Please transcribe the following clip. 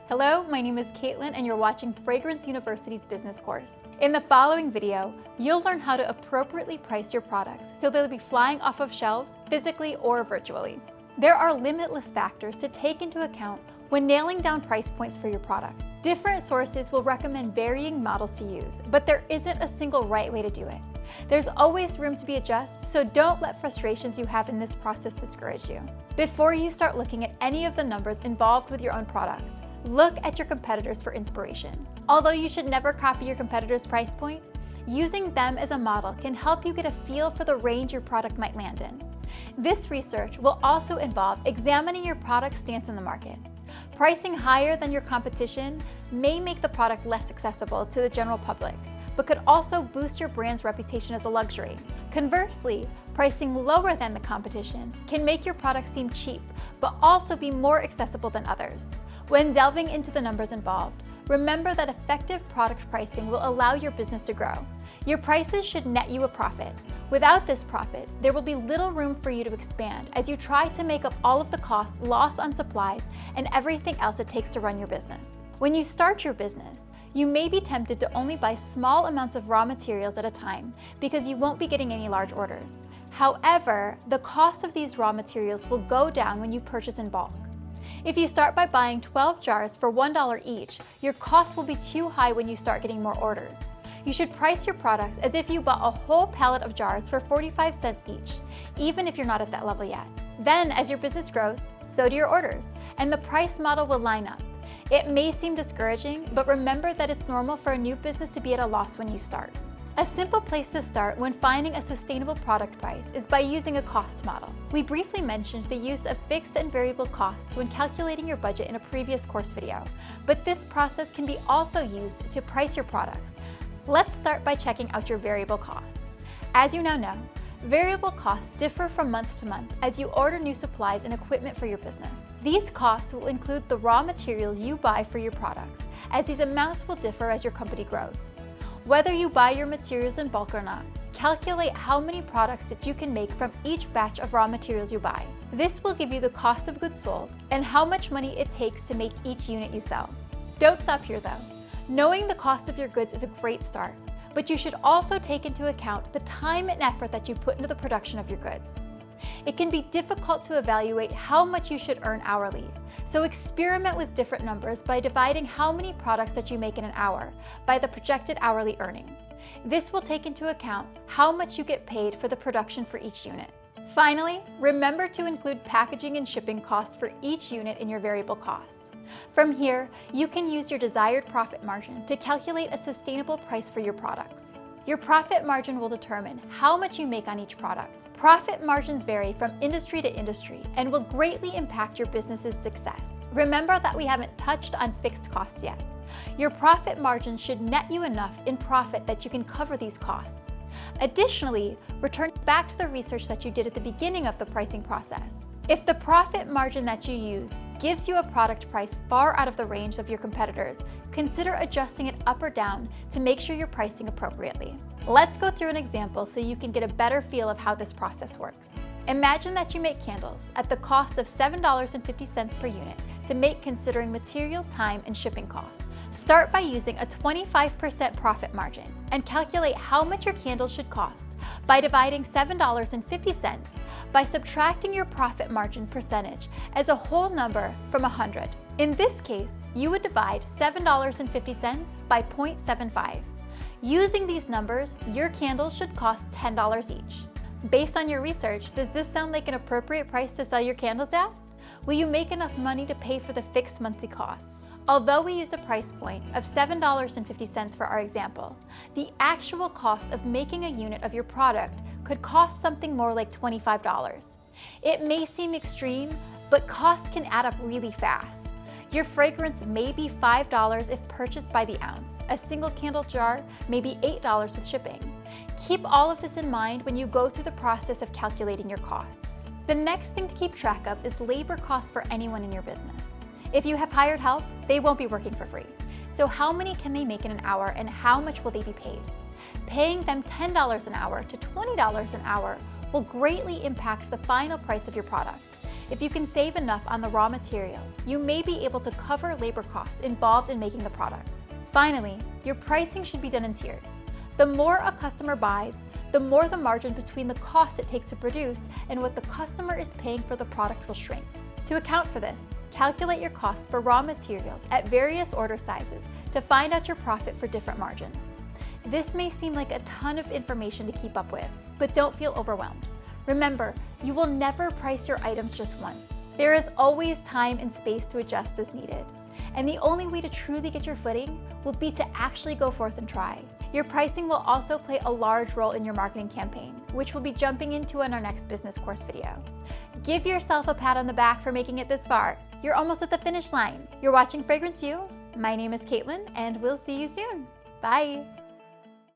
Hello, my name is Caitlin and you're watching Fragrance University's business course. In the following video, you'll learn how to appropriately price your products so they'll be flying off of shelves physically or virtually. There are limitless factors to take into account when nailing down price points for your products. Different sources will recommend varying models to use, but there isn't a single right way to do it. There's always room to be adjusted, so don't let frustrations you have in this process discourage you. Before you start looking at any of the numbers involved with your own products, look at your competitors for inspiration. Although you should never copy your competitors' price point, using them as a model can help you get a feel for the range your product might land in. This research will also involve examining your product's stance in the market. Pricing higher than your competition may make the product less accessible to the general public, but could also boost your brand's reputation as a luxury. Conversely, pricing lower than the competition can make your product seem cheap, but also be more accessible than others. When delving into the numbers involved, remember that effective product pricing will allow your business to grow. Your prices should net you a profit. Without this profit, there will be little room for you to expand as you try to make up all of the costs lost on supplies and everything else it takes to run your business. When you start your business, you may be tempted to only buy small amounts of raw materials at a time because you won't be getting any large orders. However, the cost of these raw materials will go down when you purchase in bulk. If you start by buying 12 jars for $1 each, your cost will be too high when you start getting more orders. You should price your products as if you bought a whole pallet of jars for 45 cents each, even if you're not at that level yet. Then, as your business grows, so do your orders, and the price model will line up. It may seem discouraging, but remember that it's normal for a new business to be at a loss when you start. A simple place to start when finding a sustainable product price is by using a cost model. We briefly mentioned the use of fixed and variable costs when calculating your budget in a previous course video, but this process can be also used to price your products. Let's start by checking out your variable costs. As you now know, variable costs differ from month to month as you order new supplies and equipment for your business. These costs will include the raw materials you buy for your products, as these amounts will differ as your company grows. Whether you buy your materials in bulk or not, calculate how many products that you can make from each batch of raw materials you buy. This will give you the cost of goods sold and how much money it takes to make each unit you sell. Don't stop here though. Knowing the cost of your goods is a great start, but you should also take into account the time and effort that you put into the production of your goods. It can be difficult to evaluate how much you should earn hourly, so experiment with different numbers by dividing how many products that you make in an hour by the projected hourly earning. This will take into account how much you get paid for the production for each unit. Finally, remember to include packaging and shipping costs for each unit in your variable costs. From here, you can use your desired profit margin to calculate a sustainable price for your products. Your profit margin will determine how much you make on each product. Profit margins vary from industry to industry and will greatly impact your business's success. Remember that we haven't touched on fixed costs yet. Your profit margin should net you enough in profit that you can cover these costs. Additionally, return back to the research that you did at the beginning of the pricing process. If the profit margin that you use gives you a product price far out of the range of your competitors, consider adjusting it up or down to make sure you're pricing appropriately. Let's go through an example so you can get a better feel of how this process works. Imagine that you make candles at the cost of $7.50 per unit to make, considering material, time, and shipping costs. Start by using a 25% profit margin and calculate how much your candles should cost by dividing $7.50 by subtracting your profit margin percentage as a whole number from 100. In this case, you would divide $7.50 by 0.75. Using these numbers, your candles should cost $10 each. Based on your research, does this sound like an appropriate price to sell your candles at? Will you make enough money to pay for the fixed monthly costs? Although we use a price point of $7.50 for our example, the actual cost of making a unit of your product could cost something more like $25. It may seem extreme, but costs can add up really fast. Your fragrance may be $5 if purchased by the ounce. A single candle jar may be $8 with shipping. Keep all of this in mind when you go through the process of calculating your costs. The next thing to keep track of is labor costs for anyone in your business. If you have hired help, they won't be working for free. So how many can they make in an hour and how much will they be paid? Paying them $10 an hour to $20 an hour will greatly impact the final price of your product. If you can save enough on the raw material, you may be able to cover labor costs involved in making the product. Finally, your pricing should be done in tiers. The more a customer buys, the more the margin between the cost it takes to produce and what the customer is paying for the product will shrink. To account for this, calculate your costs for raw materials at various order sizes to find out your profit for different margins. This may seem like a ton of information to keep up with, but don't feel overwhelmed. Remember, you will never price your items just once. There is always time and space to adjust as needed. And the only way to truly get your footing will be to actually go forth and try. Your pricing will also play a large role in your marketing campaign, which we'll be jumping into in our next business course video. Give yourself a pat on the back for making it this far. You're almost at the finish line. You're watching Fragrance You. My name is Caitlin, and we'll see you soon. Bye.